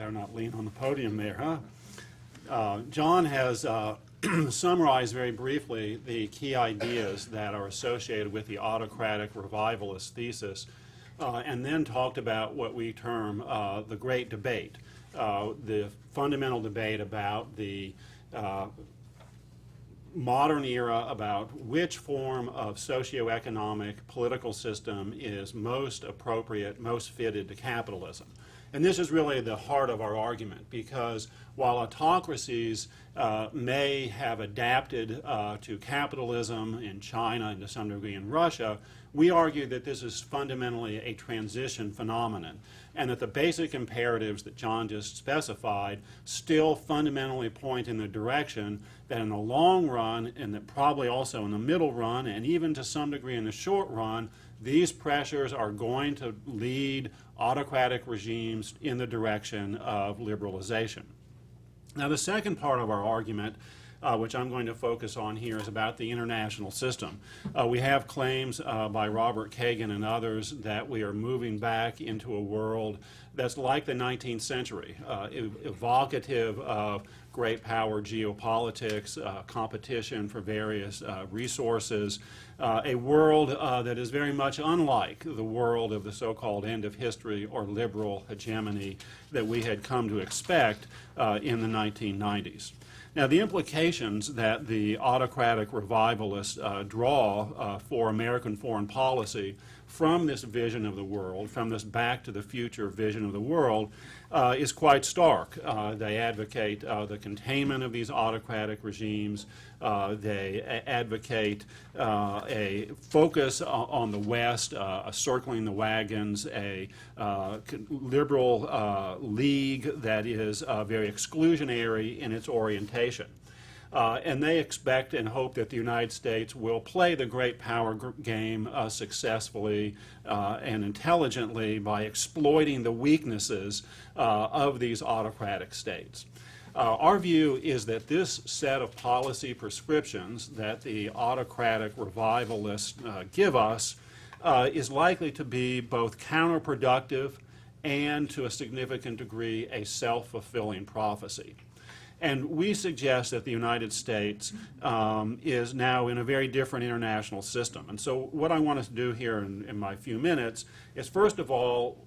better not lean on the podium there, huh? John has summarized very briefly the key ideas that are associated with the autocratic revivalist thesis, and then talked about what we term the great debate, the fundamental debate about the modern era, about which form of socioeconomic political system is most appropriate, most fitted to capitalism. And this is really the heart of our argument, because while autocracies may have adapted to capitalism in China and to some degree in Russia, we argue that this is fundamentally a transition phenomenon, and that the basic imperatives that John just specified still fundamentally point in the direction that in the long run, and that probably also in the middle run, and even to some degree in the short run, these pressures are going to lead autocratic regimes in the direction of liberalization. Now, the second part of our argument, which I'm going to focus on here, is about the international system. We have claims by Robert Kagan and others that we are moving back into a world that's like the 19th century, evocative of great power geopolitics, competition for various resources, a world that is very much unlike the world of the so-called end of history or liberal hegemony that we had come to expect in the 1990s. Now, the implications that the autocratic revivalists draw for American foreign policy from this vision of the world, from this back to the future vision of the world, is quite stark. They advocate the containment of these autocratic regimes. They advocate a focus on the West, circling the wagons, a liberal league that is very exclusionary in its orientation. And they expect and hope that the United States will play the great power game successfully and intelligently by exploiting the weaknesses of these autocratic states. Our view is that this set of policy prescriptions that the autocratic revivalists give us is likely to be both counterproductive and, to a significant degree, a self-fulfilling prophecy. And we suggest that the United States is now in a very different international system. And so what I want us to do here in my few minutes is, first of all,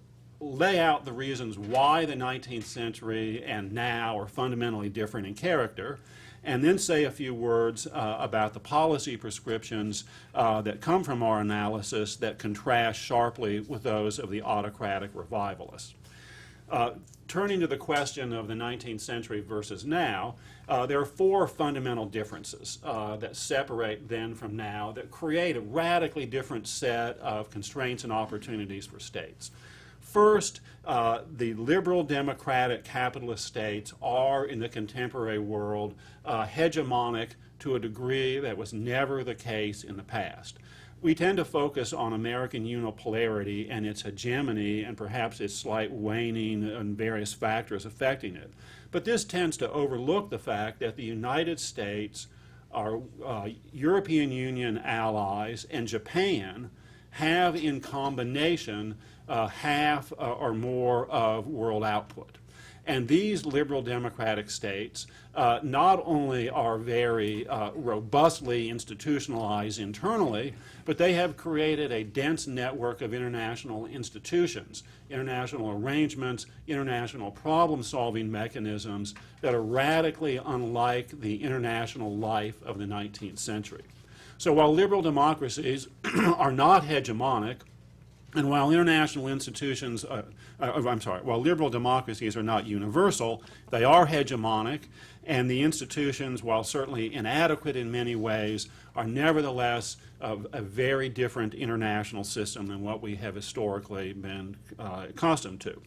lay out the reasons why the 19th century and now are fundamentally different in character, and then say a few words about the policy prescriptions that come from our analysis that contrast sharply with those of the autocratic revivalists. Turning to the question of the 19th century versus now, there are four fundamental differences that separate then from now that create a radically different set of constraints and opportunities for states. First, the liberal democratic capitalist states are, in the contemporary world, hegemonic to a degree that was never the case in the past. We tend to focus on American unipolarity and its hegemony and perhaps its slight waning and various factors affecting it. But this tends to overlook the fact that the United States, our European Union allies, and Japan have in combination half or more of world output. And these liberal democratic states not only are very robustly institutionalized internally, but they have created a dense network of international institutions, international arrangements, international problem-solving mechanisms that are radically unlike the international life of the 19th century. So while liberal democracies are not hegemonic, and while international institutions, while liberal democracies are not universal, they are hegemonic, and the institutions, while certainly inadequate in many ways, are nevertheless a very different international system than what we have historically been accustomed to.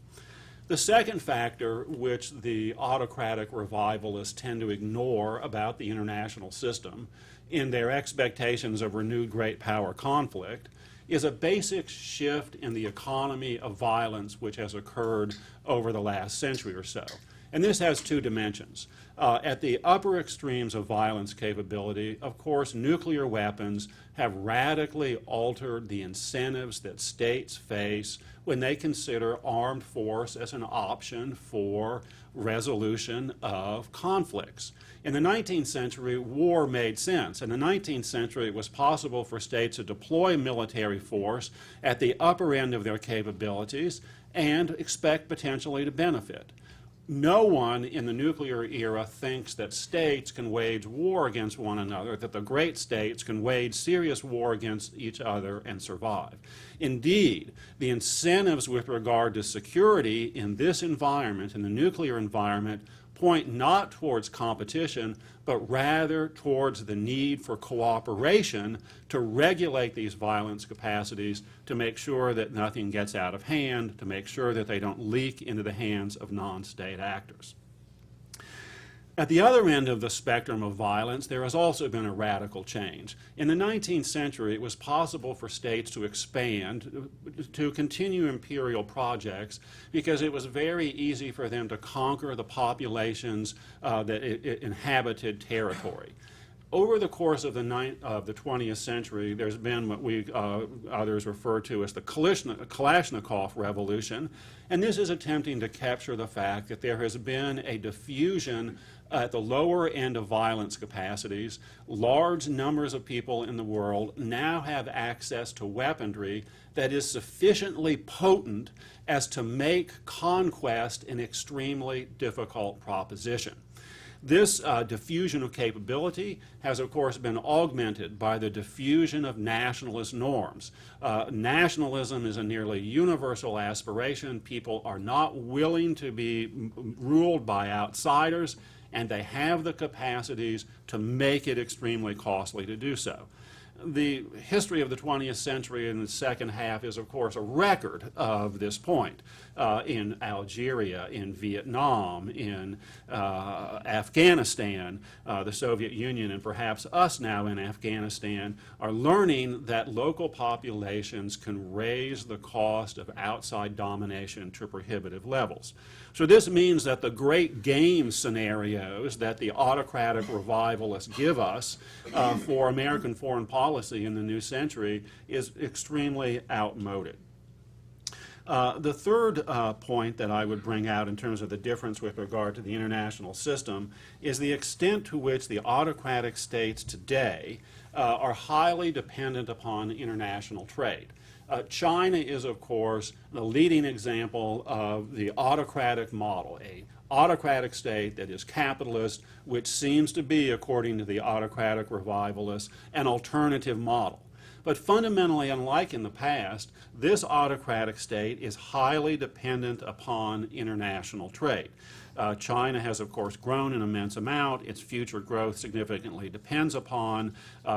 The second factor, which the autocratic revivalists tend to ignore about the international system in their expectations of renewed great power conflict, is a basic shift in the economy of violence which has occurred over the last century or so. And this has two dimensions. At the upper extremes of violence capability, of course, nuclear weapons have radically altered the incentives that states face when they consider armed force as an option for resolution of conflicts. In the 19th century, war made sense. In the 19th century, it was possible for states to deploy military force at the upper end of their capabilities and expect potentially to benefit. No one in the nuclear era thinks that states can wage war against one another, that the great states can wage serious war against each other and survive. Indeed, the incentives with regard to security in this environment, in the nuclear environment, point not towards competition, but rather towards the need for cooperation to regulate these violence capacities, to make sure that nothing gets out of hand, to make sure that they don't leak into the hands of non-state actors. At the other end of the spectrum of violence, there has also been a radical change. In the 19th century, it was possible for states to expand, to continue imperial projects, because it was very easy for them to conquer the populations that inhabited territory. Over the course of the 20th century, there's been what we others refer to as the Kalashnikov Revolution, and this is attempting to capture the fact that there has been a diffusion at the lower end of violence capacities. Large numbers of people in the world now have access to weaponry that is sufficiently potent as to make conquest an extremely difficult proposition. This diffusion of capability has, of course, been augmented by the diffusion of nationalist norms. Nationalism is a nearly universal aspiration. People are not willing to be ruled by outsiders, and they have the capacities to make it extremely costly to do so. The history of the 20th century in the second half is, of course, a record of this point. In Algeria, in Vietnam, in Afghanistan, the Soviet Union, and perhaps us now in Afghanistan, are learning that local populations can raise the cost of outside domination to prohibitive levels. So this means that the great game scenarios that the autocratic revivalists give us for American foreign policy in the new century is extremely outmoded. The third point that I would bring out in terms of the difference with regard to the international system is the extent to which the autocratic states today are highly dependent upon international trade. China is, of course, the leading example of the autocratic model, a autocratic state that is capitalist, which seems to be, according to the autocratic revivalists, an alternative model. But fundamentally, unlike in the past, this autocratic state is highly dependent upon international trade. China has, of course, grown an immense amount. Its future growth significantly depends upon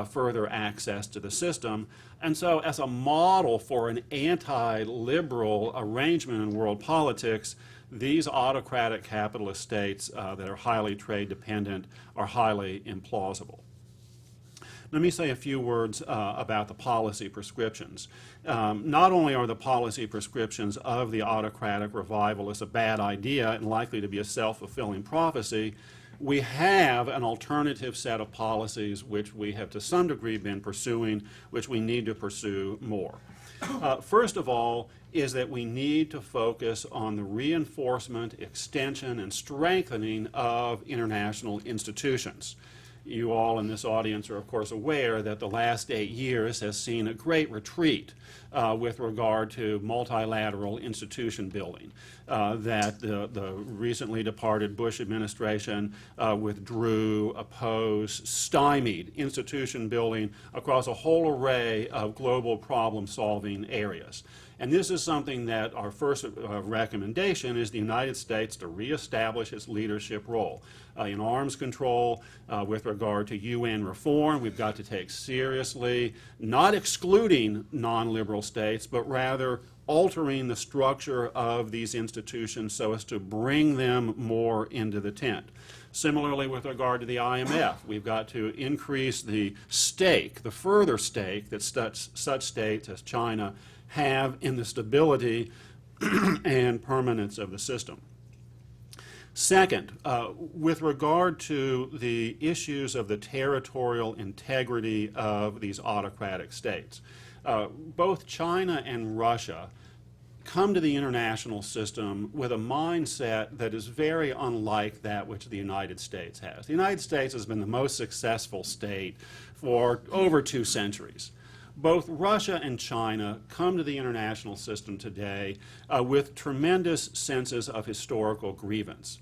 further access to the system. And so as a model for an anti-liberal arrangement in world politics, these autocratic capitalist states that are highly trade dependent are highly implausible. Let me say a few words about the policy prescriptions. Not only are the policy prescriptions of the autocratic revivalists a bad idea and likely to be a self-fulfilling prophecy, we have an alternative set of policies which we have to some degree been pursuing, which we need to pursue more. First of all is that we need to focus on the reinforcement, extension, and strengthening of international institutions. You all in this audience are, of course, aware that the last 8 years has seen a great retreat with regard to multilateral institution building, that the recently departed Bush administration withdrew, opposed, stymied institution building across a whole array of global problem-solving areas. And this is something that our first recommendation is the United States to reestablish its leadership role. In arms control, with regard to UN reform, we've got to take seriously, not excluding non-liberal states, but rather altering the structure of these institutions so as to bring them more into the tent. Similarly, with regard to the IMF, we've got to increase the stake, the further stake that such states as China have in the stability and permanence of the system. Second, with regard to the issues of the territorial integrity of these autocratic states, both China and Russia come to the international system with a mindset that is very unlike that which the United States has. The United States has been the most successful state for over 2 centuries. Both Russia and China come to the international system today with tremendous senses of historical grievance.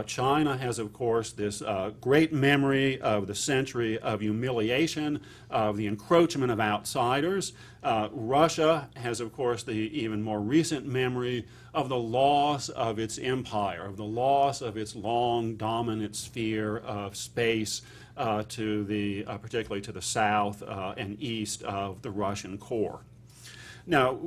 China has, of course, this great memory of the century of humiliation, of the encroachment of outsiders. Russia has, of course, the even more recent memory of the loss of its empire, of the loss of its long dominant sphere of space particularly to the south and east of the Russian core. Now,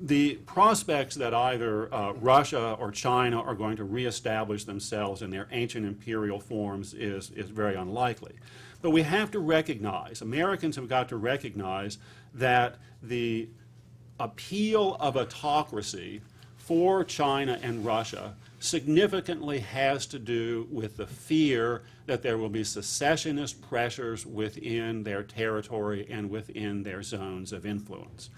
the prospects that either Russia or China are going to reestablish themselves in their ancient imperial forms is very unlikely. But we have to recognize, Americans have got to recognize that the appeal of autocracy for China and Russia significantly has to do with the fear that there will be secessionist pressures within their territory and within their zones of influence.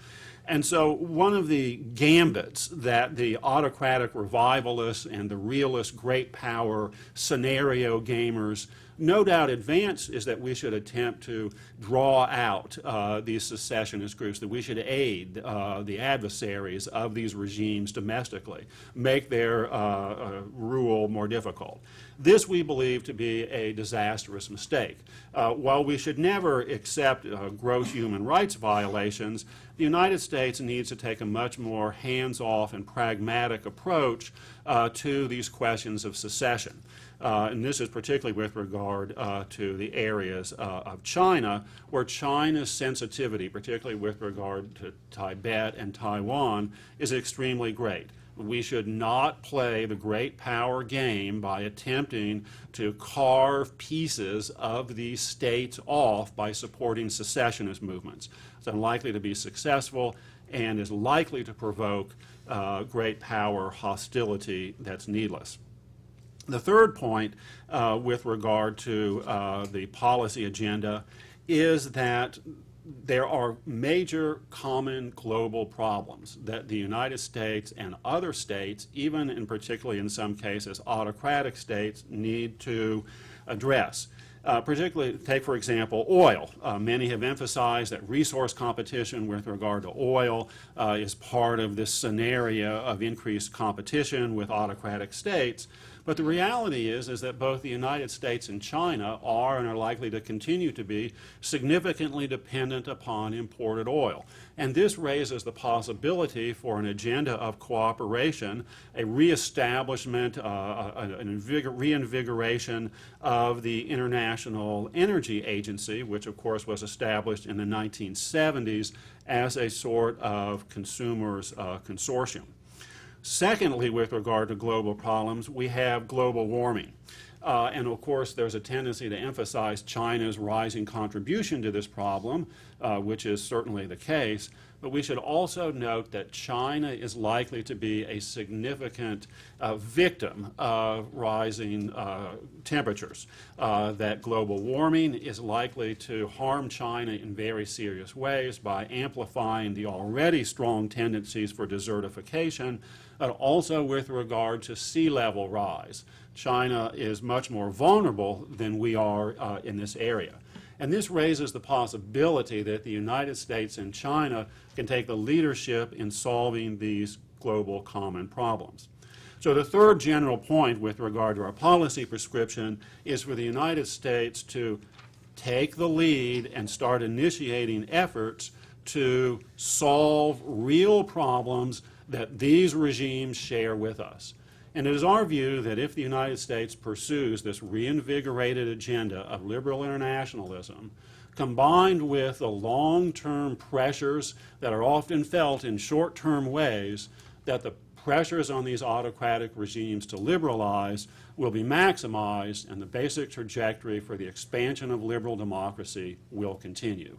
And so one of the gambits that the autocratic revivalists and the realist great power scenario gamers no doubt advance is that we should attempt to draw out these secessionist groups, that we should aid the adversaries of these regimes domestically, make their rule more difficult. This we believe to be a disastrous mistake. While we should never accept gross human rights violations, the United States needs to take a much more hands-off and pragmatic approach to these questions of secession. And this is particularly with regard to the areas of China, where China's sensitivity, particularly with regard to Tibet and Taiwan, is extremely great. We should not play the great power game by attempting to carve pieces of these states off by supporting secessionist movements. It's unlikely to be successful and is likely to provoke great power hostility that's needless. The third point with regard to the policy agenda is that there are major common global problems that the United States and other states, even and particularly in some cases autocratic states, need to address. Particularly, take for example oil. Many have emphasized that resource competition with regard to oil is part of this scenario of increased competition with autocratic states. But the reality is that both the United States and China are and are likely to continue to be significantly dependent upon imported oil. And this raises the possibility for an agenda of cooperation, a reestablishment, reinvigoration of the International Energy Agency, which of course was established in the 1970s as a sort of consumers consortium. Secondly, with regard to global problems, we have global warming. And of course, there's a tendency to emphasize China's rising contribution to this problem, which is certainly the case. But we should also note that China is likely to be a significant victim of rising temperatures, that global warming is likely to harm China in very serious ways by amplifying the already strong tendencies for desertification, but also with regard to sea level rise. China is much more vulnerable than we are in this area. And this raises the possibility that the United States and China can take the leadership in solving these global common problems. So the third general point with regard to our policy prescription is for the United States to take the lead and start initiating efforts to solve real problems that these regimes share with us. And it is our view that if the United States pursues this reinvigorated agenda of liberal internationalism, combined with the long-term pressures that are often felt in short-term ways, that the pressures on these autocratic regimes to liberalize will be maximized and the basic trajectory for the expansion of liberal democracy will continue.